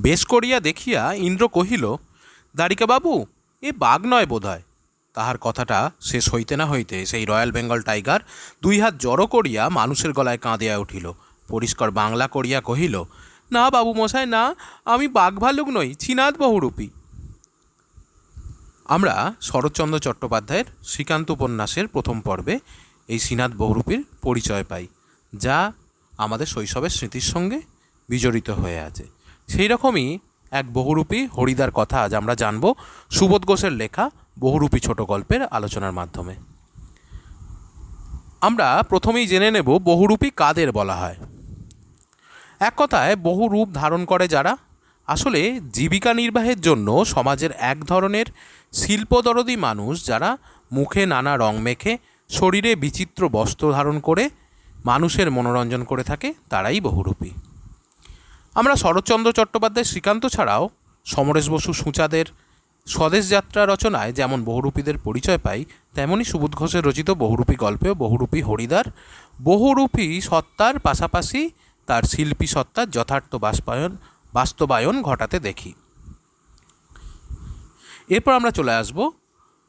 বেশ করিয়া দেখিয়া ইন্দ্র কহিল, দ্বারিকাবাবু, এ বাঘ নয় বোধ হয়। তাহার কথাটা শেষ হইতে না হইতে সেই রয়্যাল বেঙ্গল টাইগার দুই হাত জড়ো করিয়া মানুষের গলায় কাঁদিয়া উঠিল। পরিষ্কার বাংলা করিয়া কহিল, না বাবু মশাই না, আমি বাঘ ভাল্লুক নই, ছিনাদ বহুরূপী। আমরা শরৎচন্দ্র চট্টোপাধ্যায়ের শ্রীকান্ত উপন্যাসের প্রথম পর্বে এই শ্রীনাথ বহুরূপীর পরিচয় পাই, যা আমাদের শৈশবের স্মৃতির সঙ্গে বিজড়িত হয়ে আছে। সেই রকমই এক বহুরূপী হরিদার কথা আজ আমরা জানব সুবোধ ঘোষের লেখা বহুরূপী ছোট গল্পের আলোচনার মাধ্যমে। আমরা প্রথমেই জেনে নেব বহুরূপী কাদের বলা হয়। এক কথায় বহু রূপ ধারণ করে যারা, আসলে জীবিকা নির্বাহের জন্য সমাজের এক ধরনের শিল্পদরদী মানুষ যারা মুখে নানা রং মেখে শরীরে বিচিত্র বস্ত্র ধারণ করে মানুষের মনোরঞ্জন করে থাকে, তারাই বহুরূপী। আমরা শরৎচন্দ্র চট্টোপাধ্যায় শ্রীকান্ত ছাড়াও সমরেশ বসু সূচাদের স্বদেশ যাত্রা রচনায় যেমন বহুরূপীদের পরিচয় পাই, তেমনি সুবোধ ঘোষের রচিত বহুরূপী গল্পেও বহুরূপী হরিদার বহুরূপী সত্তার পাশাপাশি তার শিল্পী সত্তার যথার্থ বাস্তবায়ন ঘটাতে দেখি। এরপর আমরা চলে আসব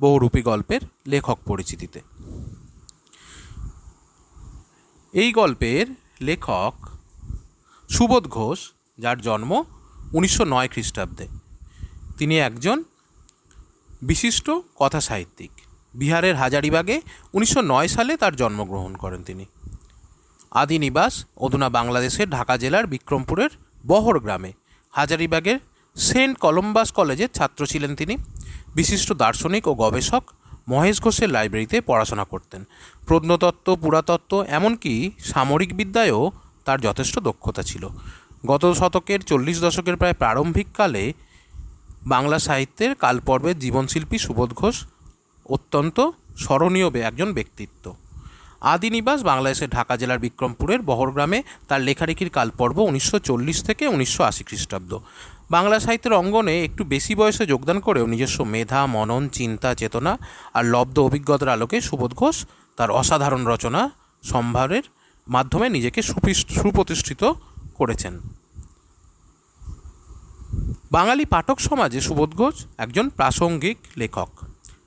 বহুরূপী গল্পের লেখক পরিচিতিতে। এই গল্পের লেখক সুবোধ ঘোষ, যার জন্ম 1909 খ্রিস্টাব্দে। তিনি একজন বিশিষ্ট কথা সাহিত্যিক। বিহারের হাজারিবাগে 1909 সালে তার জন্মগ্রহণ করেন তিনি। আদি নিবাস অধুনা বাংলাদেশের ঢাকা জেলার বিক্রমপুরের বহর গ্রামে। হাজারিবাগের সেন্ট কলম্বাস কলেজের ছাত্র ছিলেন তিনি। বিশিষ্ট দার্শনিক ও গবেষক মহেশ ঘোষের লাইব্রেরিতে পড়াশোনা করতেন। প্রত্নতত্ত্ব, পুরাতত্ত্ব, এমনকি সামরিক বিদ্যায়ও তার যথেষ্ট দক্ষতা ছিল। গত শতকের 40 দশকের প্রায় প্রারম্ভিক কালে বাংলা সাহিত্যের কালপর্বের জীবনশিল্পী সুবোধ ঘোষ অত্যন্ত স্মরণীয় একজন ব্যক্তিত্ব। আদি নিবাস বাংলাদেশের ঢাকা জেলার বিক্রমপুরের বহরগ্রামে তার লেখালেখির কালপর্ব 1940 থেকে 1980 খ্রিস্টাব্দ। বাংলা সাহিত্যের অঙ্গনে একটু বেশি বয়সে যোগদান করেও নিজস্ব মেধা, মনন, চিন্তা, চেতনা আর লব্ধ অভিজ্ঞতার আলোকে সুবোধ ঘোষ তার অসাধারণ রচনা সম্ভারের মাধ্যমে নিজেকে সুপ্রতিষ্ঠিত করেছেন। বাঙালি পাঠক সমাজে সুবোধ ঘোষ একজন প্রাসঙ্গিক লেখক।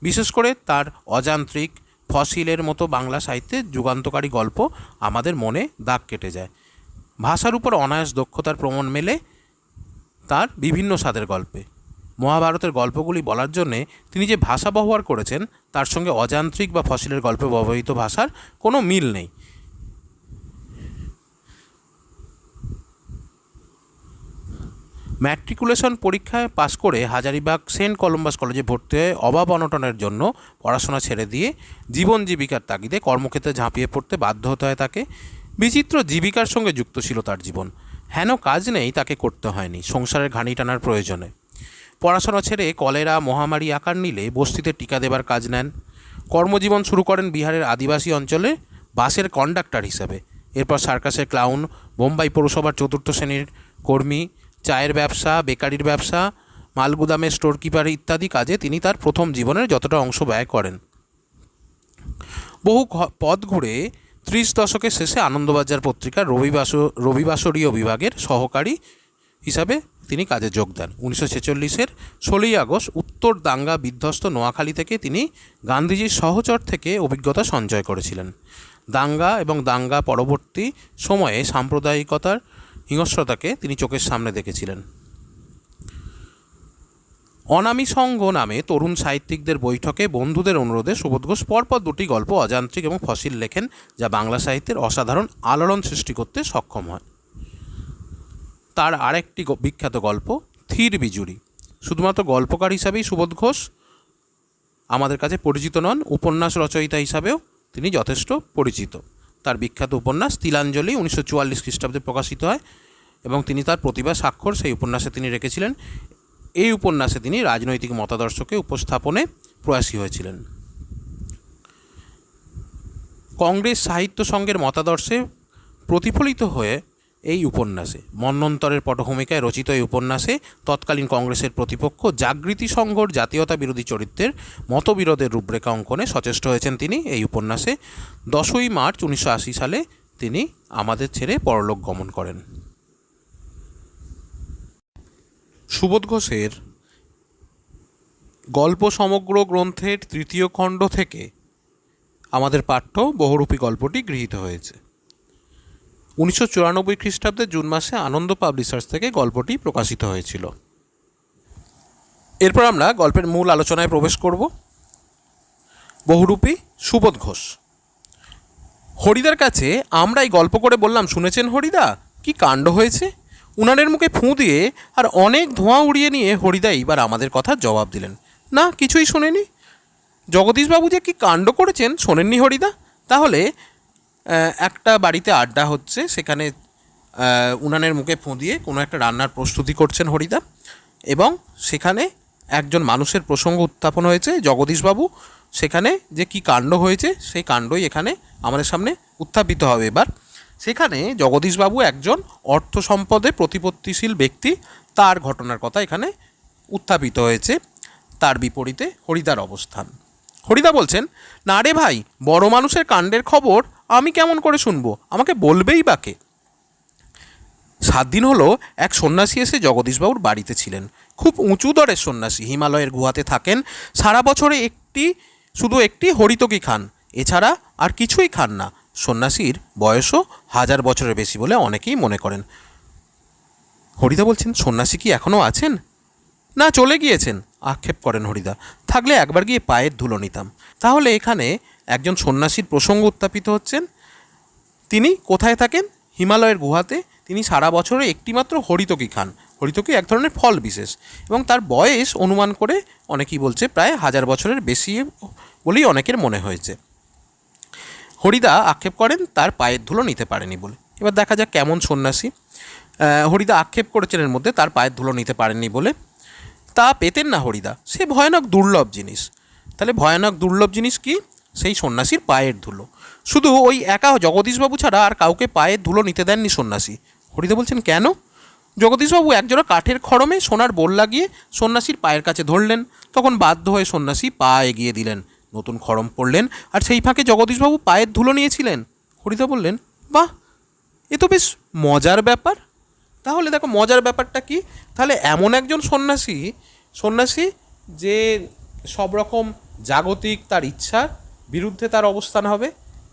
বিশেষ করে তার অযান্ত্রিক, ফসিলের মতো বাংলা সাহিত্যের যুগান্তকারী গল্প আমাদের মনে দাগ কেটে যায়। ভাষার উপর অনায়াস দক্ষতার প্রমাণ মেলে তার বিভিন্ন স্বাদের গল্পে। মহাভারতের গল্পগুলি বলার জন্যে তিনি যে ভাষা ব্যবহার করেছেন, তার সঙ্গে অযান্ত্রিক বা ফসিলের গল্পে ব্যবহৃত ভাষার কোনো মিল নেই। ম্যাট্রিকুলেশন পরীক্ষায় পাশ করে হাজারিবাগ সেন্ট কলম্বাস কলেজে ভর্তি হয়ে অভাব অনটনের জন্য পড়াশোনা ছেড়ে দিয়ে জীবন জীবিকার তাগিদে কর্মক্ষেত্রে ঝাঁপিয়ে পড়তে বাধ্য হতে হয় তাকে। বিচিত্র জীবিকার সঙ্গে যুক্ত ছিল তার জীবন। হেন কাজ নেই তাকে করতে হয়নি সংসারের ঘানি টানার প্রয়োজনে। পড়াশোনা ছেড়ে কলেরা মহামারী আকার নিলে বস্তিতে টিকা দেবার কাজ নেন। কর্মজীবন শুরু করেন বিহারের আদিবাসী অঞ্চলে বাসের কন্ডাক্টর হিসেবে। এরপর সার্কাসের ক্লাউন, বোম্বাই পৌরসভার 4র্থ শ্রেণীর কর্মী, চায়ের ব্যবসা, বেকারির ব্যবসা, মালগুদামের স্টোর কিপার ইত্যাদি কাজে তিনি তার প্রথম জীবনের যতটা অংশ ব্যয় করেন। বহু পথ ঘুরে 30 দশকের শেষে আনন্দবাজার পত্রিকার রবিবাসরীয় বিভাগের সহকারী হিসাবে তিনি কাজে যোগ দেন। 1946-এর 16ই আগস্ট উত্তর দাঙ্গা বিধ্বস্ত নোয়াখালী থেকে তিনি গান্ধীজির সহচর থেকে অভিজ্ঞতা সঞ্চয় করেছিলেন। দাঙ্গা এবং দাঙ্গা পরবর্তী সময়ে সাম্প্রদায়িকতার হিংস্রতাকে তিনি চোখের সামনে দেখেছিলেন। অনামী সংঘ নামে তরুণ সাহিত্যিকদের বৈঠকে বন্ধুদের অনুরোধে সুবোধ ঘোষ পরপর 2টি গল্প অযান্ত্রিক এবং ফসিল লেখেন, যা বাংলা সাহিত্যের অসাধারণ আলোড়ন সৃষ্টি করতে সক্ষম হয়। তার আরেকটি বিখ্যাত গল্প থির বিজুরি। শুধুমাত্র গল্পকার হিসাবেই সুবোধ ঘোষ আমাদের কাছে পরিচিত নন, উপন্যাস রচয়িতা হিসাবেও তিনি যথেষ্ট পরিচিত। তার বিখ্যাত উপন্যাস তিলাঞ্জলি 1944 খ্রিস্টাব্দে প্রকাশিত হয় এবং তিনি তার প্রতিভা স্বাক্ষর সেই উপন্যাসে তিনি রেখেছিলেন। এই উপন্যাসে তিনি রাজনৈতিক মতাদর্শকে উপস্থাপনে প্রয়াসী হয়েছিলেন। কংগ্রেস সাহিত্য সংঘের মতাদর্শে প্রতিফলিত হয়ে এই উপন্যাসে মন্বন্তরের পটভূমিকায় রচিত এই উপন্যাসে তৎকালীন কংগ্রেসের প্রতিপক্ষ জাগৃতি সংঘর জাতীয়তা বিরোধী চরিত্রের মতবিরোধের রূপরেখা অঙ্কনে সচেষ্ট হয়েছেন তিনি। এই উপন্যাসে 10ই মার্চ 1980 সালে তিনি আমাদের ছেড়ে পরলোক গমন করেন। সুবোধ ঘোষের গল্প সমগ্র গ্রন্থের তৃতীয় খণ্ড থেকে আমাদের পাঠ্য বহুরূপী গল্পটি গৃহীত হয়েছে। 1994 খ্রিস্টাব্দে জুন মাসে আনন্দ পাবলিশার্স থেকে গল্পটি প্রকাশিত হয়েছিল। এরপর আমরা গল্পের মূল আলোচনায় প্রবেশ করব। বহুরূপী সুবোধ ঘোষ। হরিদার কাছে আমরা এই গল্প করে বললাম, শুনেছেন হরিদা, কি কাণ্ড হয়েছে? উনানের মুখে ফুঁ দিয়ে আর অনেক ধোঁয়া উড়িয়ে নিয়ে হরিদা এইবার আমাদের কথা জবাব দিলেন, না কিছুই শোনেনি। জগদীশবাবু যে কি কাণ্ড করেছেন শোনেননি হরিদা? তাহলে একটা বাড়িতে আড্ডা হচ্ছে, সেখানে উনানের মুখে ফুঁ দিয়ে কোনো একটা রান্নার প্রস্তুতি করছেন হরিদা, এবং সেখানে একজন মানুষের প্রসঙ্গ উত্থাপন হয়েছে। জগদীশবাবু সেখানে যে কি কাণ্ড হয়েছে সেই কাণ্ডই এখানে আমাদের সামনে উত্থাপিত হবে। এবার সেখানে জগদীশবাবু একজন অর্থ সম্পদে প্রতিপত্তিশীল ব্যক্তি, তার ঘটনার কথা এখানে উত্থাপিত হয়েছে। তার বিপরীতে হরিদার অবস্থান। হরিদা বলছেন, না রে ভাই, বড় মানুষের কাণ্ডের খবর আমি কেমন করে শুনবো, আমাকে বলবেই বাকে। 7 দিন হলো এক সন্ন্যাসী এসে জগদীশবাবুর বাড়িতে ছিলেন। খুব উঁচু দরের সন্ন্যাসী, হিমালয়ের গুহাতে থাকেন, সারা বছরে শুধু একটি হরিতকি খান, এছাড়া আর কিছুই খান না। সন্ন্যাসীর বয়সও 1000 বছরের বেশি বলে অনেকেই মনে করেন। হরিদা বলছেন, সন্ন্যাসী কি এখনও আছেন? না, চলে গিয়েছেন, আক্ষেপ করেন হরিদা। থাকলে একবার গিয়ে পায়ের ধুলো নিতাম। তাহলে এখানে একজন সন্ন্যাসীর প্রসঙ্গ উত্থাপিত হচ্ছেন। তিনি কোথায় থাকেন? হিমালয়ের গুহাতে। তিনি সারা বছরে একটিমাত্র হরিতকি খান। হরিতকি এক ধরনের ফল বিশেষ, এবং তার বয়স অনুমান করে অনেকেই বলছে প্রায় 1000 বছরের বেশি বলেই অনেকের মনে হয়েছে। হরিদা আক্ষেপ করেন তার পায়ের ধুলো নিতে পারেনি বলে। এবার দেখা যাক কেমন সন্ন্যাসী। হরিদা আক্ষেপ করেছেন এর মধ্যে তার পায়ের ধুলো নিতে পারেননি বলে। তা পেতেন না হরিদা, সে ভয়ানক দুর্লভ জিনিস। তাহলে ভয়ানক দুর্লভ জিনিস কি? সেই সন্ন্যাসীর পায়ের ধুলো। শুধু ওই একা জগদীশবাবু ছাড়া আর কাউকে পায়ের ধুলো নিতে দেননি সন্ন্যাসী। হরিদা বলছেন, কেন? জগদীশবাবু একজোড়া কাঠের খড়মে সোনার বোল লাগিয়ে সন্ন্যাসীর পায়ের কাছে ধরলেন। তখন বাধ্য হয়ে সন্ন্যাসী পা এগিয়ে দিলেন, নতুন খড়ম পড়লেন, আর সেই ফাঁকে জগদীশবাবু পায়ের ধুলো নিয়েছিলেন। হরিদা বললেন, বাহ, এ তো বেশ মজার ব্যাপার। তাহলে দেখো মজার ব্যাপারটা কি? তাহলে এমন একজন সন্ন্যাসী যে সব রকম জাগতিক তার ইচ্ছার বিরুদ্ধে তার অবস্থান হবে,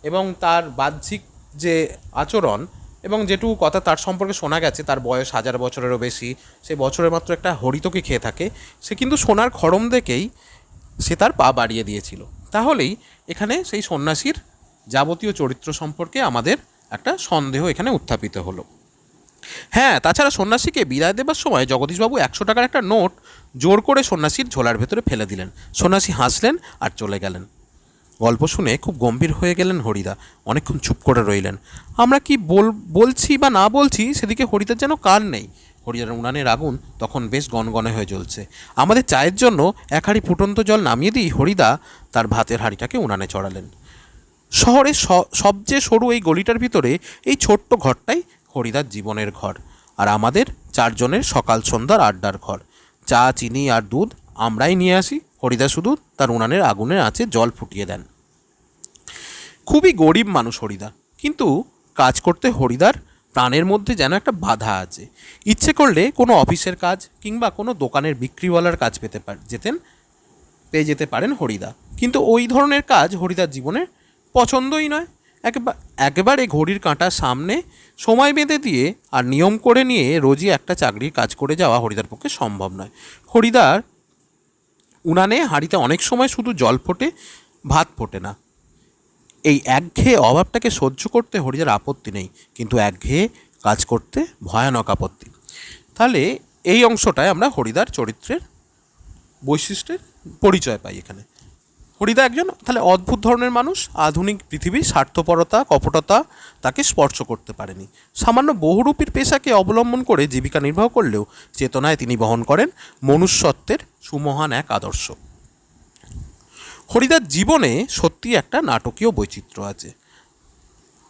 এবং তার বাহ্যিক যে আচরণ এবং যেটুকু কথা তার সম্পর্কে শোনা গেছে, তার বয়স 1000 বছরেরও বেশি, সে বছরে মাত্র একটা হরিতকি খেয়ে থাকে, সে কিন্তু সোনার খড়ম দেখেই সে তার পা বাড়িয়ে দিয়েছিল। তাহলেই এখানে সেই সন্ন্যাসীর যাবতীয় চরিত্র সম্পর্কে আমাদের একটা সন্দেহ এখানে উত্থাপিত হলো। হ্যাঁ, তাছাড়া সন্ন্যাসীকে বিদায় দেবার সময় জগদীশবাবু 100 টাকার একটা নোট জোর করে সন্ন্যাসীর ঝোলার ভেতরে ফেলে দিলেন। সন্ন্যাসী হাসলেন আর চলে গেলেন। গল্প শুনে খুব গম্ভীর হয়ে গেলেন হরিদা। অনেকক্ষণ চুপ করে রইলেন। আমরা কি বলছি বা না বলছি সেদিকে হরিদার যেন কান নেই। হরিদার উনানের আগুন তখন বেশ গনগনে হয়ে জ্বলছে। আমাদের চায়ের জন্য 1 হাঁড়ি ফুটন্ত জল নামিয়ে দিই হরিদা তার ভাতের হাঁড়িটাকে উনানে চড়ালেন। শহরের সবচেয়ে সরু এই গলিটার ভিতরে এই ছোট্ট ঘরটাই হরিদার জীবনের ঘর, আর আমাদের 4 জনের সকাল সন্ধ্যার আড্ডার ঘর। চা, চিনি আর দুধ আমরাই নিয়ে আসি, হরিদা শুধু তার উনানের আগুনের আঁচে জল ফুটিয়ে দেন। খুবই গরিব মানুষ হরিদা, কিন্তু কাজ করতে হরিদার প্রাণের মধ্যে যেন একটা বাধা আছে। ইচ্ছে করলে কোনো অফিসের কাজ কিংবা কোনো দোকানের বিক্রিওয়ালার কাজ পেয়ে যেতে পারেন হরিদা, কিন্তু ওই ধরনের কাজ হরিদার জীবনের পছন্দই নয়। একেবারে ঘড়ির কাঁটার সামনে সময় বেঁধে দিয়ে আর নিয়ম করে নিয়ে রোজই একটা চাকরির কাজ করে যাওয়া হরিদার পক্ষে সম্ভব নয়। হরিদার উনানে হাঁড়িতে অনেক সময় শুধু জল ফোটে, ভাত ফোটে না। এই একঘেয়ে অভাবটাকে সহ্য করতে হরিদার আপত্তি নেই, কিন্তু একঘেয়ে কাজ করতে ভয়ানক আপত্তি। তাহলে এই অংশটায় আমরা হরিদার চরিত্রের বৈশিষ্ট্যের পরিচয় পাই এখানে। হরিদা একজন তাহলে অদ্ভুত ধরনের মানুষ। আধুনিক পৃথিবীর স্বার্থপরতা, কপটতা তাকে স্পর্শ করতে পারেনি। সামান্য বহুরূপীর পেশাকে অবলম্বন করে জীবিকা নির্বাহ করলেও চেতনায় তিনি বহন করেন মনুষ্যত্বের সুমহান এক আদর্শ। হরিদার জীবনে সত্যি একটা নাটকীয় বৈচিত্র্য আছে,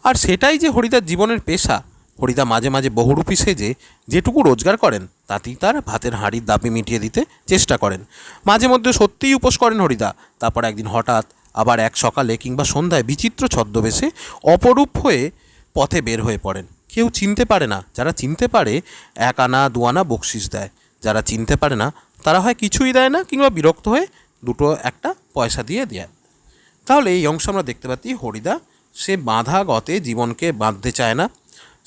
আর সেটাই যে হরিদার জীবনের পেশা। হরিদা মাঝে মাঝে বহুরূপী সেজে যেটুকু রোজগার করেন তাতেই তার ভাতের হাঁড়ির দাবি মিটিয়ে দিতে চেষ্টা করেন। মাঝে মধ্যে সত্যিই উপোস করেন হরিদা। তারপর একদিন হঠাৎ আবার এক সকালে কিংবা সন্ধ্যায় বিচিত্র ছদ্মবেশে অপরূপ হয়ে পথে বের হয়ে পড়েন। কেউ চিনতে পারে না, যারা চিনতে পারে 1 আনা 2 আনা বকশিস দেয়। যারা চিনতে পারে না তারা হয় কিছুই দেয় না, কিংবা বিরক্ত হয়ে দুটো একটা পয়সা দিয়ে দেয়। তাহলে এই অংশ আমরা দেখতে পাচ্ছি হরিদা সে বাঁধা গতে জীবনকে বাঁধতে চায় না,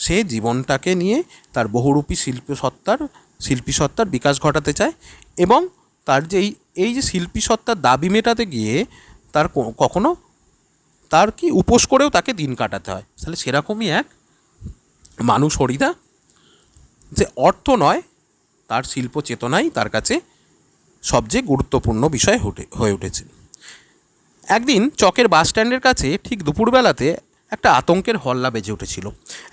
সে জীবনটাকে নিয়ে তার বহুরূপী শিল্পী সত্তার বিকাশ ঘটাতে চায়, এবং তার যে এই যে শিল্পী সত্তার দাবি মেটাতে গিয়ে তার কখনো তার কি উপোস করেও তাকে দিন কাটাতে হয়। তাহলে সেরকমই এক মানুষ হরিদা, যে অর্থ নয়, তার শিল্প চেতনাই তার কাছে সবচেয়ে গুরুত্বপূর্ণ বিষয় হয়ে উঠেছে। একদিন চকের বাস স্ট্যান্ডের কাছে ঠিক দুপুরবেলাতে একটা আতঙ্কের হল্লা বেজে উঠেছিল।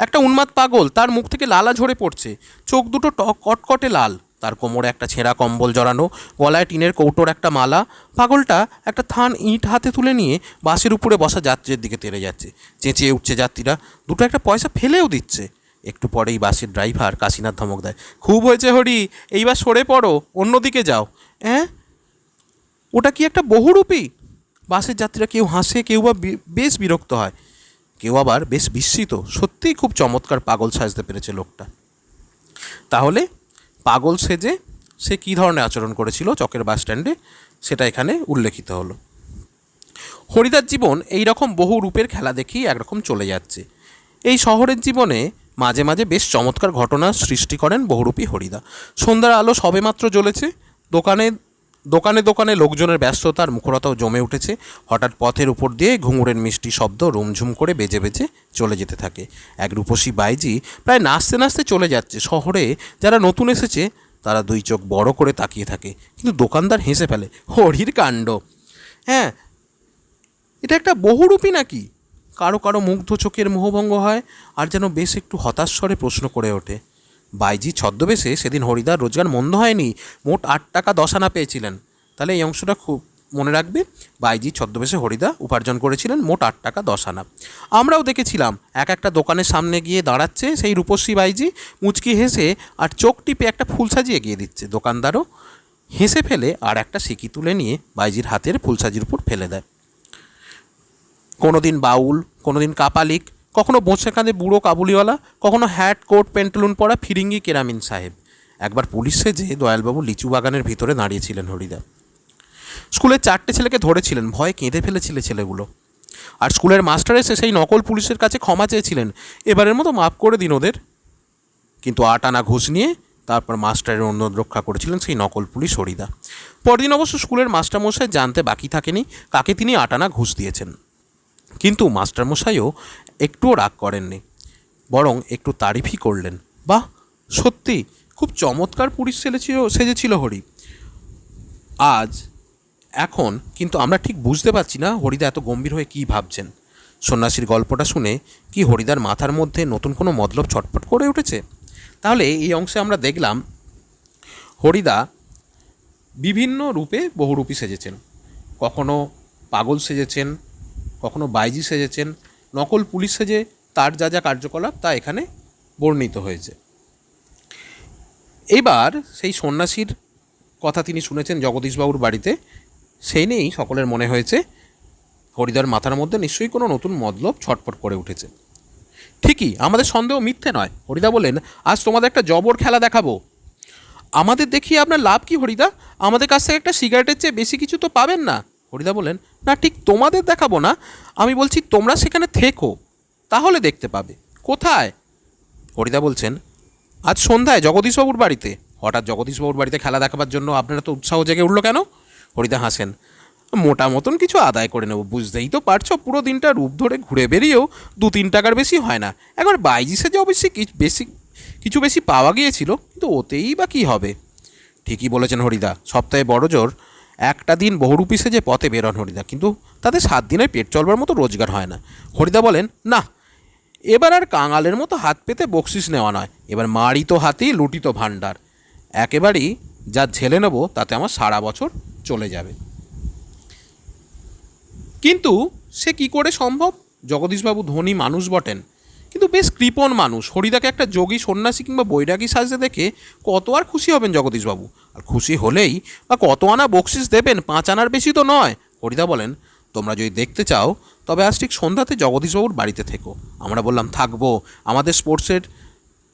একটা উন্মাদ পাগল, তার মুখ থেকে লালা ঝরে পড়ছে, চোখ দুটো কটকটে লাল, তার কোমরে একটা ছেঁড়া কম্বল জড়ানো, গলায় টিনের কৌটোর একটা মালা। পাগলটা একটা থান ইঁট হাতে তুলে নিয়ে বাসের উপরে বসা যাত্রীদের দিকে তেড়ে যাচ্ছে। চেঁচিয়ে উঠছে যাত্রীরা, দুটো একটা পয়সা ফেলেও দিচ্ছে। একটু পরেই বাসের ড্রাইভার কাশীনাথ ধমক দেয়, খুব হয়েছে হরি, এইবার সরে পড়ো, অন্যদিকে যাও। হ্যাঁ, ওটা কি একটা বহুরূপী? বাসের যাত্রীরা কেউ হাসে, কেউ বা বেশ বিরক্ত হয়, কেউ আবার বেশ বিস্মিত। সত্যিই খুব চমৎকার পাগল সাজতে পেরেছে লোকটা। তাহলে পাগল সেজে সে কী ধরনের আচরণ করেছিল চকের বাস স্ট্যান্ডে, সেটা এখানে উল্লেখিত হলো। হরিদার জীবন এই রকম বহু রূপের খেলা দেখেই একরকম চলে যাচ্ছে। এই শহরের জীবনে মাঝে মাঝে বেশ চমৎকার ঘটনা সৃষ্টি করেন বহুরূপী হরিদা। সন্ধ্যার আলো সবেমাত্র জ্বলেছে, দোকানে দোকানে দোকানে লোকজনের ব্যস্ততার মুখরতাও জমে উঠেছে। হঠাৎ পথের উপর দিয়ে ঘুঙুরের মিষ্টি শব্দ রুমঝুম করে বেজে বেজে চলে যেতে থাকে। এক রূপসী বাইজি প্রায় নাচতে নাচতে চলে যাচ্ছে। শহরে যারা নতুন এসেছে তারা দুই চোখ বড় করে তাকিয়ে থাকে, কিন্তু দোকানদার হেসে ফেলে, হরির কাণ্ড। হ্যাঁ, এটা একটা বহুরূপী নাকি? কারো কারো মুগ্ধ চোখের মোহভঙ্গ হয়, আর যেন বেশ একটু হতাশ স্বরে প্রশ্ন করে ওঠে। বাইজি ছদ্মবেশে সেদিন হরিদার রোজগার মন্দ হয়নি, মোট 8 টাকা 10 আনা পেয়েছিলেন। তাহলে এই অংশটা খুব মনে রাখবে, বাইজি ছদ্মবেশে হরিদা উপার্জন করেছিলেন মোট 8 টাকা 10 আনা। আমরাও দেখেছিলাম একটা দোকানের সামনে গিয়ে দাঁড়াচ্ছে সেই রূপশ্রী বাইজি, মুচকি হেসে আর চোখ টিপে একটা ফুল সাজিয়ে এগিয়ে দিচ্ছে। দোকানদারও হেসে ফেলে আর একটা সিকি তুলে নিয়ে বাইজির হাতের ফুলসাজির উপর ফেলে দেয়। কোনোদিন বাউল, কোনোদিন কাপালিক, কখনো বোঁচে কাঁধে বুড়ো কাবুলিওয়ালা, কখনো হ্যাট কোট পেন্টুলুন পরা ফিরিঙ্গি কেরামিন সাহেব। একবার পুলিশ সেজে দয়ালবাবু লিচু বাগানের ভিতরে দাঁড়িয়েছিলেন হরিদা। স্কুলের 4টে ছেলেকে ধরেছিলেন, ভয়ে কেঁদে ফেলেছিল ছেলেগুলো। আর স্কুলের মাস্টার এসে সেই নকল পুলিশের কাছে ক্ষমা চেয়েছিলেন, এবারের মতো মাফ করে দিন ওদের। কিন্তু 8 আনা ঘুষ নিয়ে তারপর মাস্টারের অনুরোধ রক্ষা করেছিলেন সেই নকল পুলিশ হরিদা। পরদিন অবশ্য স্কুলের মাস্টারমশাই জানতে বাকি থাকেনি কাকে তিনি 8 আনা ঘুষ দিয়েছেন। কিন্তু মাস্টারমশাইও একটুও রাগ করেননি, বরং একটু তারিফই করলেন। বাহ, সত্যি খুব চমৎকার পুলিশ সেজেছিল হরি আজ। এখন কিন্তু আমরা ঠিক বুঝতে পারছি না হরিদা এত গম্ভীর হয়ে কী ভাবছেন। সন্ন্যাসীর গল্পটা শুনে কি হরিদার মাথার মধ্যে নতুন কোনো মতলব ছটফট করে উঠেছে? তাহলে এই অংশে আমরা দেখলাম হরিদা বিভিন্ন রূপে বহুরূপী সেজেছেন। কখনো পাগল সেজেছেন, কখনো বাইজি সেজেছেন, নকল পুলিশ সেজে তার যা যা কার্যকলাপ তা এখানে বর্ণিত হয়েছে। এবার সেই সন্ন্যাসীর কথা তিনি শুনেছেন জগদীশবাবুর বাড়িতে, সেই নিয়েই সকলের মনে হয়েছে হরিদার মাথার মধ্যে নিশ্চয়ই কোনো নতুন মতলব ছটফট করে উঠেছে। ঠিকই, আমাদের সন্দেহ মিথ্যে নয়। হরিদা বলেন, আজ তোমাদের একটা জবর খেলা দেখাবো। আমাদের দেখিয়ে আপনার লাভ কি হরিদা? আমাদের কাছ থেকে একটা সিগারেটের চেয়ে বেশি কিছু তো পাবেন না। হরিদা বলেন, না, ঠিক তোমাদের দেখাবো না, আমি বলছি তোমরা সেখানে থেকো, তাহলে দেখতে পাবে। কোথায়? হরিদা বলছেন, আজ সন্ধ্যায় জগদীশবাবুর বাড়িতে। হঠাৎ জগদীশবাবুর বাড়িতে খেলা দেখাবার জন্য আপনারা তো উৎসাহ জেগে উঠলো কেন? হরিদা হাসেন, মোটা মতন কিছু আদায় করে নেব, বুঝতেই তো পারছো, পুরো দিনটা রূপ ধরে ঘুরে বেরিয়েও 2-3 টাকার বেশি হয় না। একবার বাইজি সেজে অবশ্যই কিছু বেশি পাওয়া গিয়েছিল, কিন্তু ওতেই বা কী হবে। ঠিকই বলেছেন হরিদা, সপ্তাহে বড় জোর একটা দিন বহুরূপী সেজে পথে বেরোন হরিদা, কিন্তু তাতে 7 দিনের পেট চলবার মতো রোজগার হয় না। হরিদা বলেন, না, এবার আর কাঙালের মতো হাত পেতে বকশিস নেওয়া নয়, এবার মারিত হাতি লুটিত ভাণ্ডার, একেবারেই যা ঝেলে নেব তাতে আমার সারা বছর চলে যাবে। কিন্তু সে কি করে সম্ভব? জগদীশবাবু ধনী মানুষ বটেন, কিন্তু বেশ কৃপণ মানুষ। হরিদাকে একটা যোগী, সন্ন্যাসী কিংবা বৈরাগী সাজতে দেখে কত আর খুশি হবেন জগদীশবাবু? আর খুশি হলেই বা কত আনা বকশিস দেবেন? 5 আনার বেশি তো নয়। হরিদা বলেন, তোমরা যদি দেখতে চাও তবে আজ ঠিক সন্ধ্যাতে জগদীশবাবুর বাড়িতে থেকো। আমরা বললাম, থাকবো, আমাদের স্পোর্টসের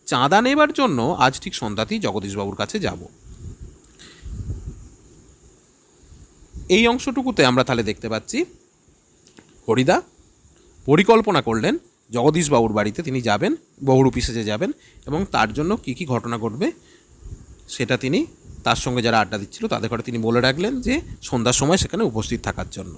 চাঁদা নেবার জন্য আজ ঠিক সন্ধ্যাতেই জগদীশবাবুর কাছে যাব। এই অংশটুকুতে আমরা তাহলে দেখতে পাচ্ছি হরিদা পরিকল্পনা করলেন জগদীশবাবুর বাড়িতে তিনি যাবেন, বহুরূপী সেজে যাবেন, এবং তার জন্য কী কী ঘটনা ঘটবে সেটা তিনি তার সঙ্গে যারা আড্ডা দিচ্ছিল তাদের ঘরে তিনি বলে রাখলেন যে সন্ধ্যার সময় সেখানে উপস্থিত থাকার জন্য।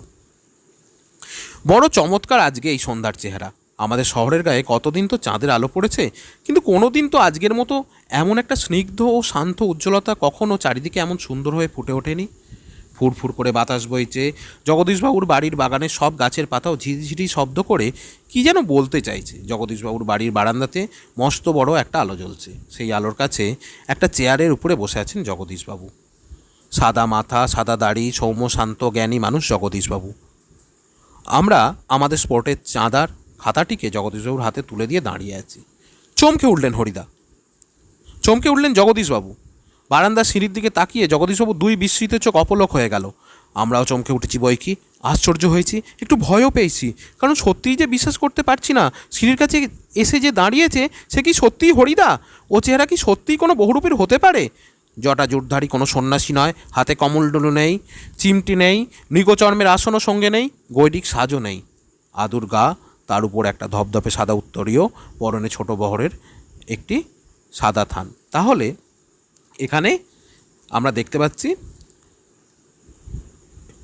বড় চমৎকার আজকে এই সন্ধ্যার চেহারা। আমাদের শহরের গায়ে কতদিন তো চাঁদের আলো পড়েছে, কিন্তু কোনো দিন তো আজকের মতো এমন একটা স্নিগ্ধ ও শান্ত উজ্জ্বলতা কখনও চারিদিকে এমন সুন্দর হয়ে ফুটে ওঠেনি। ফুরফুর করে বাতাস বইছে, জগদীশবাবুর বাড়ির বাগানের সব গাছের পাতাও ঝিরিঝিরি শব্দ করে কী যেন বলতে চাইছে। জগদীশবাবুর বাড়ির বারান্দাতে মস্ত বড় একটা আলো জ্বলছে। সেই আলোর কাছে একটা চেয়ারের উপরে বসে আছেন জগদীশবাবু। সাদা মাথা, সাদা দাড়ি, সৌম্য শান্ত জ্ঞানী মানুষ জগদীশবাবু। আমরা আমাদের স্পটের চাঁদার খাতাটিকে জগদীশবাবুর হাতে তুলে দিয়ে দাঁড়িয়ে আছি। চমকে উঠলেন হরিদা, চমকে উঠলেন জগদীশবাবু। বারান্দার সিঁড়ির দিকে তাকিয়ে জগদীশবাবু দুই বিস্মিত চোখ অপলক হয়ে গেল। আমরাও চমকে উঠেছি বই কি, আশ্চর্য হয়েছি, একটু ভয়ও পেয়েছি, কারণ সত্যিই যে বিশ্বাস করতে পারছি না সিঁড়ির কাছে এসে যে দাঁড়িয়েছে সে কি সত্যিই হরিদা? ও চেহারা কি সত্যিই কোনো বহুরূপীর হতে পারে? জটা জুটধারী কোনো সন্ন্যাসী নয়, হাতে কমলডলু নেই, চিমটি নেই, মৃগচর্মের আসনও সঙ্গে নেই, গৈরিক সাজও নেই। আদুর গা, তার উপর একটা ধপধপে সাদা উত্তরীয়, পরনে ছোট বহরের একটি সাদা থান। তাহলে এখানে আমরা দেখতে পাচ্ছি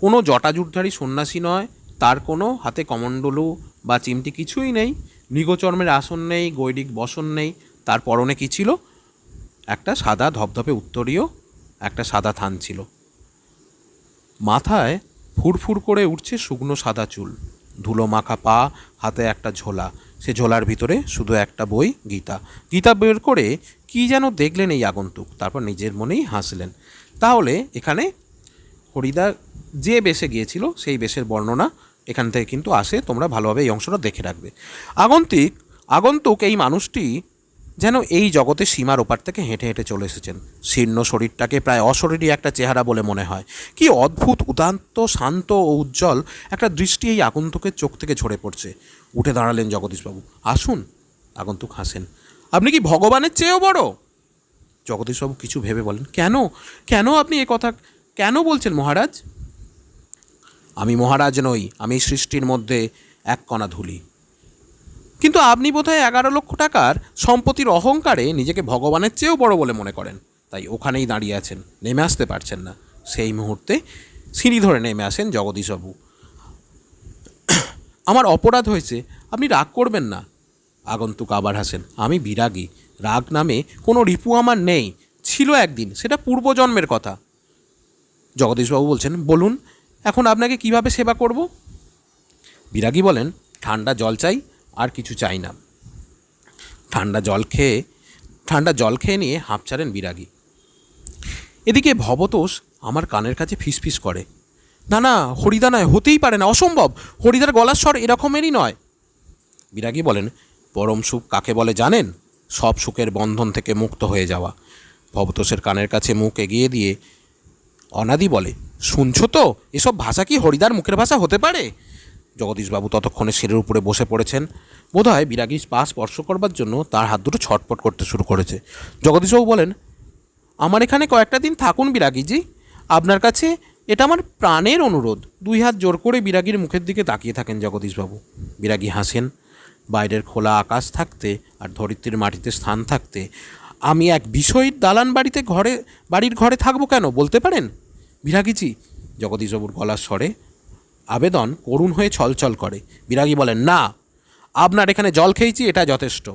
কোনো জটাজুটধারী সন্ন্যাসী নয়, তার কোনো হাতে কমণ্ডলু বা চিমটি কিছুই নেই, মৃগচর্মের আসন নেই, গৈরিক বসন নেই, তার পরনে কী ছিল? একটা সাদা ধপধপে উত্তরীয়, একটা সাদা থান ছিল। মাথায় ফুরফুর করে উঠছে শুকনো সাদা চুল, ধুলো মাখা পা, হাতে একটা ঝোলা, সে ঝোলার ভিতরে শুধু একটা বই, গীতা। গীতা বের করে কী যেন দেখলেন এই আগন্তুক, তারপর নিজের মনেই হাসলেন। তাহলে এখানে হরিদা যে বেশে গিয়েছিল সেই বেশের বর্ণনা এখান থেকে কিন্তু আসে, তোমরা ভালোভাবে এই অংশটা দেখে রাখবে। আগন্তুক এই মানুষটি যেন এই জগতের সীমার ওপার থেকে হেঁটে হেঁটে চলে এসেছেন। শীর্ণ শরীরটাকে প্রায় অশরীরী একটা চেহারা বলে মনে হয়। কি অদ্ভুত, উদান্ত, শান্ত ও উজ্জ্বল একটা দৃষ্টি এই আগন্তুকের চোখ থেকে ঝরে পড়ছে। উঠে দাঁড়ালেন জগদীশবাবু। আসুন। আগন্তুক হাসেন। আপনি কি ভগবানের চেয়েও বড়? জগদীশবাবু কিছু ভেবে বলেন, কেন কেন আপনি এ কথা কেন বলছেন মহারাজ? আমি মহারাজ নই, আমি সৃষ্টির মধ্যে এক কণা ধুলি। কিন্তু আপনি বোধহয় 11 লক্ষ টাকার সম্পত্তির অহংকারে নিজেকে ভগবানের চেয়েও বড় বলে মনে করেন, তাই ওখানেই দাঁড়িয়ে আছেন, নেমে আসতে পারছেন না। সেই মুহূর্তে সিঁড়ি ধরে নেমে আসেন জগদীশবাবু। আমার অপরাধ হয়েছে, আপনি রাগ করবেন না। আগন্তুক আবার হাসেন। আমি বিরাগী, রাগ নামে কোনো রিপু আমার নেই, ছিল একদিন, সেটা পূর্বজন্মের কথা। জগদীশবাবু বলছেন, বলুন এখন আপনাকে কিভাবে সেবা করব? বিরাগী বলেন, ঠান্ডা জল চাই, আর কিছু চাই না। ঠান্ডা জল খেয়ে নিয়ে হাঁপ ছাড়েন বিরাগী। এদিকে ভবতোষ আমার কানের কাছে ফিসফিস করে, না না, হরিদা নয়, হতেই পারে না, অসম্ভব, হরিদার গলার স্বর এরকমেরই নয়। বিরাগী বলেন, পরম সুখ কাকে বলে জানেন? সব সুখের বন্ধন থেকে মুক্ত হয়ে যাওয়া। ভবতোষের কানের কাছে মুখ এগিয়ে দিয়ে অনাদি বলে, শুনছো তো, এসব ভাষা কি হরিদার মুখের ভাষা হতে পারে? জগদীশবাবু ততক্ষণে সিঁড়ির উপরে বসে পড়েছেন। বোধহয় বিরাগীর পা স্পর্শ করবার জন্য তার হাত দুটো ছটপট করতে শুরু করেছে। জগদীশবাবু বলেন, আমার এখানে কয়েকটা দিন থাকুন বিরাগীজি, আপনার কাছে এটা আমার প্রাণের অনুরোধ। 2 হাত জোর করে বিরাগীর মুখের দিকে তাকিয়ে থাকেন জগদীশবাবু। বিরাগী হাসেন। বাইরের খোলা আকাশ থাকতে আর ধরিত্রীর মাটিতে স্থান থাকতে আমি এক বিষয়ীর দালান বাড়ির ঘরে থাকবো কেন বলতে পারেন বিরাগীজি? জগদীশবাবুর গলার স্বরে আবেদন করুণ হয়ে ছলছল করে। বিরাগী বলেন, না, আপনার এখানে জল খেয়েছি, এটা যথেষ্ট।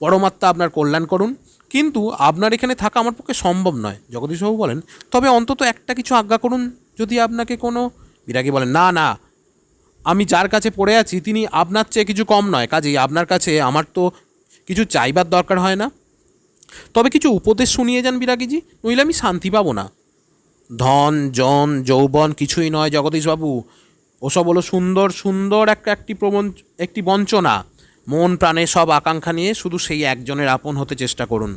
পরমাত্মা আপনার কল্যাণ করুন, কিন্তু আপনার এখানে থাকা আমার পক্ষে সম্ভব নয়। জগদীশবাবু বলেন, তবে অন্তত একটা কিছু আজ্ঞা করুন, যদি আপনাকে কোনো। বিরাগী বলেন, না না, আমি যার কাছে পড়ে আছি তিনি আপনার চেয়ে কিছু কম নয়, কাজেই আপনার কাছে আমার তো কিছু চাইবার দরকার হয় না। তবে কিছু উপদেশ শুনিয়ে যান বিরাগীজি, নইলে আমি শান্তি পাবো না। ধন জন যৌবন কিছুই নয় জগদীশবাবু, ওসব হলো সুন্দর সুন্দর একটি বঞ্চনা। মন প্রাণে সব আকাঙ্ক্ষা নিয়ে শুধু সেই একজনের আপন হতে চেষ্টা করুন,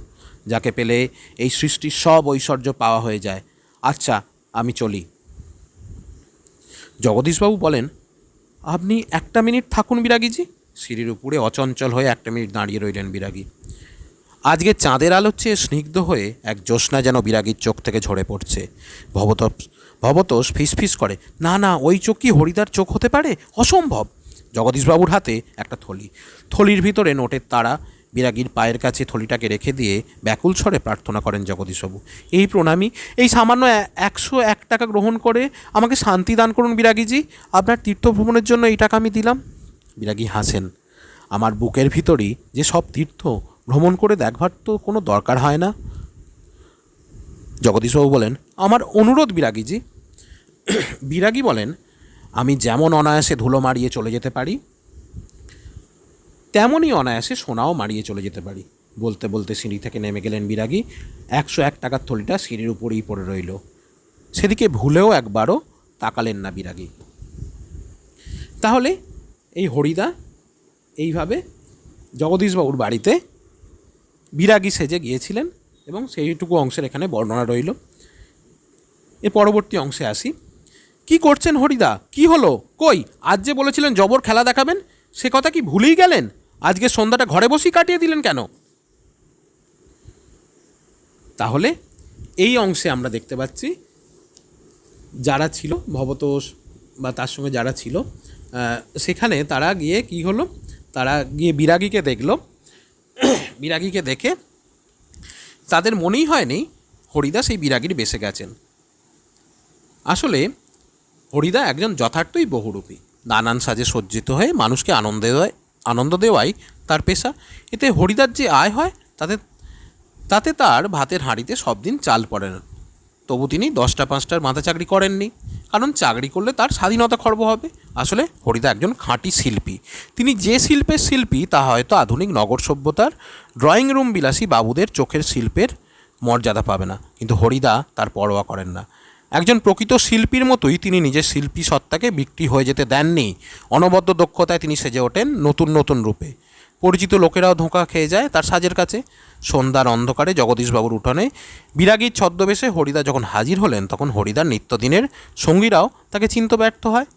যাকে পেলে এই সৃষ্টির সব ঐশ্বর্য পাওয়া হয়ে যায়। আচ্ছা, আমি চলি। জগদীশবাবু বলেন, আপনি 1 মিনিট থাকুন বিরাগীজি। সিঁড়ির উপরে অচঞ্চল হয়ে 1 মিনিট দাঁড়িয়ে রইলেন বিরাগী। আজকে চাঁদের আলোর চেয়ে স্নিগ্ধ হয়ে এক জ্যোৎস্না যেন বিরাগীর চোখ থেকে ঝরে পড়ছে। ভবতোষ ফিসফিস করে, না না, ওই চোখ কি হরিদার চোখ হতে পারে? অসম্ভব। জগদীশবাবুর হাতে একটা থলি, থলির ভিতরে নোটের তারা। বিরাগীর পায়ের কাছে থলিটাকে রেখে দিয়ে ব্যাকুল স্বরে প্রার্থনা করেন জগদীশবাবু, এই প্রণামী, এই সামান্য 101 টাকা গ্রহণ করে আমাকে শান্তি দান করুন বিরাগীজি। আপনার তীর্থভ্রমণের জন্য এই টাকা আমি দিলাম। বিরাগী হাসেন, আমার বুকের ভিতরই যে সব তীর্থ ভ্রমণ করে দেখবার তো কোনো দরকার হয় না। জগদীশবাবু বলেন, আমার অনুরোধ বিরাগীজি। বিরাগী বলেন, আমি যেমন অনায়াসে ধুলো মারিয়ে চলে যেতে পারি, তেমনই অনায়াসে সোনাও মারিয়ে চলে যেতে পারি। বলতে বলতে সিঁড়ি থেকে নেমে গেলেন বিরাগী। 101 টাকার থলিটা সিঁড়ির উপরেই পড়ে রইল। সেদিকে ভুলেও একবারও তাকালেন না বিরাগী। তাহলে এই হরিদা এইভাবে জগদীশবাবুর বাড়িতে বিরাগী সেজে গিয়েছিলেন এবং সেইটুকু অংশের এখানে বর্ণনা রইল। এর পরবর্তী অংশে আসি। কি করছেন হরিদা? কি হলো? কই, আজ যে বলেছিলেন জবর খেলা দেখাবেন, সে কথা কি ভুলেই গেলেন? আজকে সন্ধ্যাটা ঘরে বসেই কাটিয়ে দিলেন কেন? তাহলে এই অংশে আমরা দেখতে পাচ্ছি যারা ছিল ভবতোষ বা তার সঙ্গে যারা ছিল সেখানে তারা গিয়ে কি হলো, তারা গিয়ে বিরাগীকে দেখল। বিরাগীকে দেখে তাদের মনেই হয়নি হরিদা সেই বিরাগীর বেশে গেছেন। আসলে হরিদা একজন যথার্থই বহুরূপী। নানান সাজে সজ্জিত হয়ে মানুষকে আনন্দ দেওয়াই তার পেশা। এতে হরিদার যে আয় হয় তাতে তার ভাতের হাঁড়িতে সব দিন চাল পড়ে না। তবু তিনি 10টা 5টার মাথা চাকরি করেননি, কারণ চাকরি করলে তার স্বাধীনতা খর্ব হবে। আসলে হরিদা একজন খাঁটি শিল্পী। তিনি যে শিল্পের শিল্পী তা হয়তো আধুনিক নগর সভ্যতার ড্রয়িং রুম বিলাসী বাবুদের চোখের শিল্পের মর্যাদা পাবে না, কিন্তু হরিদা তার পরোয়া করেন না। একজন প্রকৃত শিল্পীর মতোই তিনি নিজের শিল্পী সত্তাকে বিক্রি হয়ে যেতে দেননি। অনবদ্য দক্ষতায় তিনি সেজে ওঠেন নতুন নতুন রূপে। পরিচিত লোকেরাও ধোঁকা খেয়ে যায় তার সাজের কাছে। সন্ধ্যার অন্ধকারে জগদীশবাবুর উঠোনে বিরাগীর ছদ্মবেশে হরিদা যখন হাজির হলেন, তখন হরিদার নিত্যদিনের সঙ্গীরাও তাকে চিনতে ব্যর্থ হয়।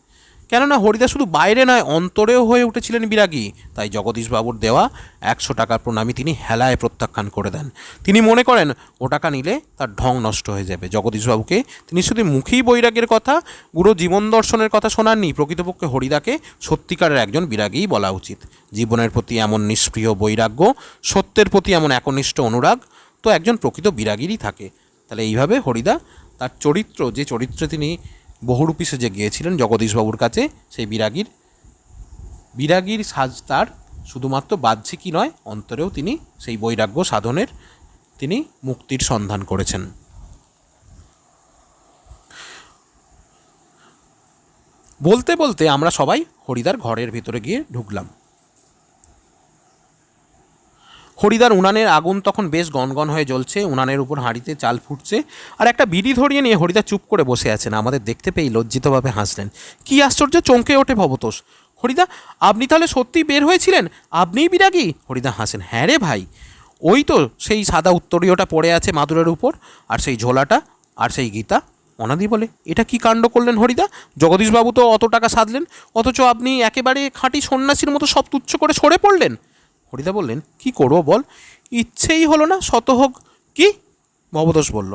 কেননা হরিদা শুধু বাইরে নয়, অন্তরেও হয়ে উঠেছিলেন বিরাগী। তাই জগদীশবাবুর দেওয়া 100 টাকার প্রণামী তিনি হেলায় প্রত্যাখ্যান করে দেন। তিনি মনে করেন ও টাকা নিলে তার ঢং নষ্ট হয়ে যাবে। জগদীশবাবুকে তিনি শুধু মুখেই বৈরাগ্যের কথা, গুরু জীবন দর্শনের কথা শোনাননি। প্রকৃতপক্ষে হরিদাকে সত্যিকারের একজন বিরাগীই বলা উচিত। জীবনের প্রতি এমন নিষ্প্রিয় বৈরাগ্য, সত্যের প্রতি এমন একনিষ্ঠ অনুরাগ তো একজন প্রকৃত বিরাগীরই থাকে। তাহলে এইভাবে হরিদা তার চরিত্র, যে চরিত্রে তিনি বহুরূপী সেজে গিয়েছিলেন জগদীশবাবুর কাছে, সেই বিরাগীর সাজ তার শুধুমাত্র বাহ্যিকই নয়, অন্তরেও তিনি সেই বৈরাগ্য সাধনের তিনি মুক্তির সন্ধান করেছেন। বলতে বলতে আমরা সবাই হরিদার ঘরের ভিতরে গিয়ে ঢুকলাম। হরিদার উনানের আগুন তখন বেশ গনগন হয়ে জ্বলছে। উনানের উপর হাঁড়িতে চাল ফুটছে, আর একটা বিড়ি ধরিয়ে নিয়ে হরিদা চুপ করে বসে আছেন। আমাদের দেখতে পেয়ে লজ্জিতভাবে হাসলেন। কি আশ্চর্য! চমকে ওঠে ভবতোষ। হরিদা, আপনি তাহলে সত্যিই বের হয়েছিলেন? আপনিই বিরাগী? হরিদা হাসেন। হ্যাঁ রে ভাই, ওই তো সেই সাদা উত্তরীয়টা পড়ে আছে মাদুরের উপর, আর সেই ঝোলাটা, আর সেই গীতা। অনাদি বলে, এটা কি কাণ্ড করলেন হরিদা? জগদীশবাবু তো অত টাকা সাধলেন, অথচ আপনি একেবারে খাঁটি সন্ন্যাসীর মতো সব তুচ্ছ করে সরে পড়লেন। হরিদা বললেন, কি করবো বল, ইচ্ছেই হলো না। শত হোক কি? ভবতোষ বলল।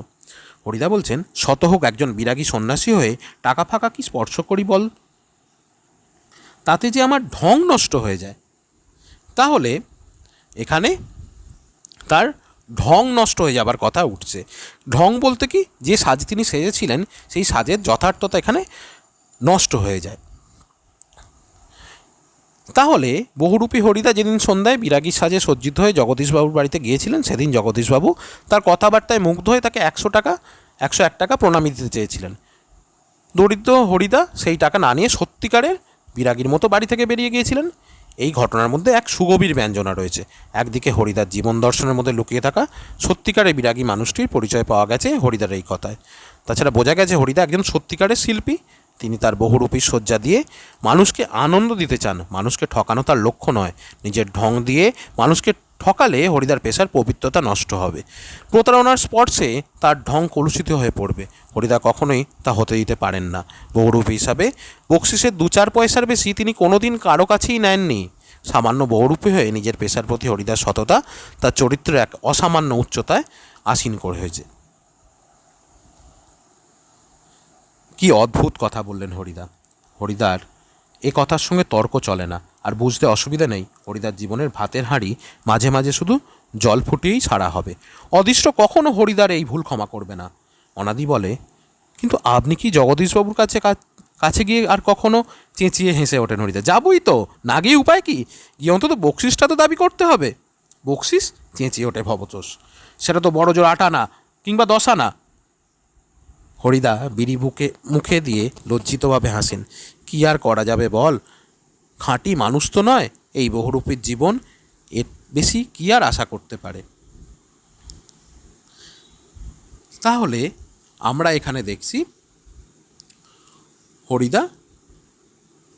হরিদা বলছেন, শত হোক একজন বিরাগী সন্ন্যাসী হয়ে টাকা ফাঁকা কি স্পর্শ করি বল? তাতে যে আমার ঢং নষ্ট হয়ে যায়। তাহলে এখানে তার ঢং নষ্ট হয়ে যাবার কথা উঠছে। ঢং বলতে কি, যে সাজ তিনি সেজেছিলেন সেই সাজের যথার্থতা এখানে নষ্ট হয়ে যায়। তাহলে বহুরূপী হরিদা যেদিন সন্ধ্যায় বিরাগীর সাজে সজ্জিত হয়ে জগদীশবাবুর বাড়িতে গিয়েছিলেন, সেদিন জগদীশবাবু তার কথাবার্তায় মুগ্ধ হয়ে তাকে 101 টাকা প্রণামী দিতে চেয়েছিলেন। দরিদ্র হরিদা সেই টাকা না নিয়ে সত্যিকারের বিরাগীর মতো বাড়ি থেকে বেরিয়ে গিয়েছিলেন। এই ঘটনার মধ্যে এক সুগভীর ব্যঞ্জনা রয়েছে। একদিকে হরিদার জীবন দর্শনের মধ্যে লুকিয়ে থাকা সত্যিকারের বিরাগী মানুষটির পরিচয় পাওয়া গেছে হরিদার এই কথায়। তাছাড়া বোঝা গেছে হরিদা একজন সত্যিকারের শিল্পী। তিনি তার বহুরূপী সজ্জা দিয়ে মানুষকে আনন্দ দিতে চান। মানুষকে ঠকানো তার লক্ষ্য নয়। নিজের ঢং দিয়ে মানুষকে ঠকালে হরিদার পেশার পবিত্রতা নষ্ট হবে। প্রতারণার স্পর্শে তার ঢং কলুষিত হয়ে পড়বে। হরিদা কখনোই তা হতে দিতে পারেন না। বহুরূপী হিসাবে বকশিসের 2-4 পয়সার বেশি তিনি কোনোদিন কারো কাছেই নেননি। সামান্য বহুরূপী হয়ে নিজের পেশার প্রতি হরিদার সততা তার চরিত্রের এক অসামান্য উচ্চতায় আসীন করে হয়েছে। কি অদ্ভুত কথা বললেন হরিদা। হরিদার এ কথার সঙ্গে তর্ক চলে না, আর বুঝতে অসুবিধা নেই হরিদার জীবনের ভাতের হাঁড়ি মাঝে মাঝে শুধু জল ফুটিয়েই ছাড়া হবে। অদৃষ্ট কখনো হরিদার এই ভুল ক্ষমা করবে না। অনাদি বলে, কিন্তু আপনি কি জগদীশবাবুর কাছে গিয়ে আর কখনো চেঁচিয়ে হেসে ওঠেন হরিদা? যাবই তো, না গিয়ে উপায় কি? গিয়ে অন্তত বকশিসটা তো দাবি করতে হবে। বকশিস? চেঁচিয়ে ওঠে ভবতোষ। সেটা তো বড় জোর 8 আনা কিংবা 10 আনা। হরিদা বিড়ি মুখে দিয়ে লজ্জিতভাবে হাসেন। কি আর করা যাবে বল, খাঁটি মানুষ তো নয়, এই বহুরূপীর জীবন, এর বেশি কি আর আশা করতে পারে? তাহলে আমরা এখানে দেখছি হরিদা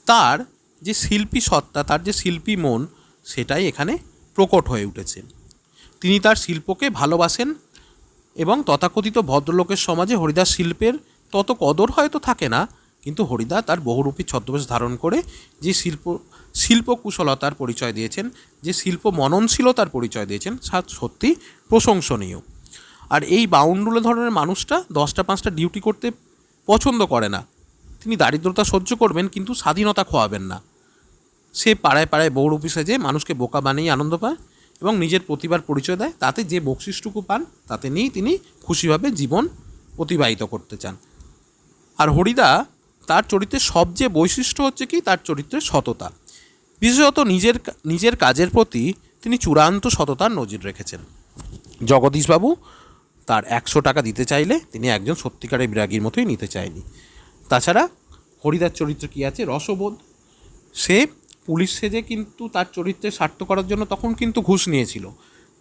তার যে শিল্পী সত্তা, তার যে শিল্পী মন, সেটাই এখানে প্রকট হয়ে উঠেছে। তিনি তার শিল্পকে ভালোবাসেন এবং তথাকথিত ভদ্রলোকের সমাজে হরিদার শিল্পের তত কদর হয়তো থাকে না, কিন্তু হরিদা তার বহুরূপী ছদ্মবেশ ধারণ করে যে শিল্পকুশলতার পরিচয় দিয়েছেন, যে শিল্প মননশীলতার পরিচয় দিয়েছেন, সত্যি প্রশংসনীয়। আর এই বাউন্ডুলে ধরনের মানুষটা 10টা 5টা ডিউটি করতে পছন্দ করে না। তিনি দারিদ্রতা সহ্য করবেন, কিন্তু স্বাধীনতা খোয়াবেন না। সে পাড়ায় পাড়ায় বহুরূপী সেজে মানুষকে বোকা বানিয়ে আনন্দ পায় এবং নিজের প্রতিভার পরিচয় দেয়। তাতে যে বকশিসটুকু পান তাতে নিয়েই তিনি খুশিভাবে জীবন অতিবাহিত করতে চান। আর হরিদা তার চরিত্রের সবচেয়ে বৈশিষ্ট্য হচ্ছে কি, তার চরিত্রের সততা। বিশেষত নিজের কাজের প্রতি তিনি চূড়ান্ত সততার নজির রেখেছেন। জগদীশবাবু তার 100 টাকা দিতে চাইলে তিনি একজন সত্যিকারের বিরাগীর মতোই নিতে চায়নি। তাছাড়া হরিদার চরিত্র কী আছে? রসবোধ। সে পুলিশ সেজে কিন্তু তার চরিত্রে স্বার্থ করার জন্য তখন কিন্তু ঘুষ নিয়েছিল,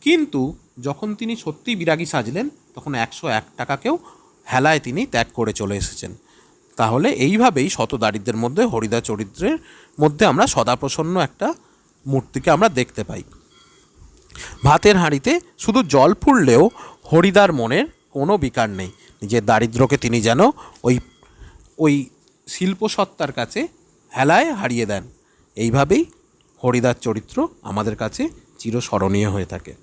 কিন্তু যখন তিনি সত্যিই বিরাগী সাজলেন তখন 101 টাকাকেও হেলায় তিনি ত্যাগ করে চলে এসেছেন। তাহলে এইভাবেই শত দারিদ্রের মধ্যে হরিদা চরিত্রের মধ্যে আমরা সদাপ্রসন্ন একটা মূর্তিকে আমরা দেখতে পাই। ভাতের হাঁড়িতে শুধু জল ফুললেও হরিদার মনের কোনো বিকার নেই। নিজের দারিদ্র্যকে তিনি যেন ওই শিল্পসত্তার কাছে হেলায় হারিয়ে দেন। এইভাবেই হরিদার চরিত্র আমাদের কাছে চিরস্মরণীয় হয়ে থাকে।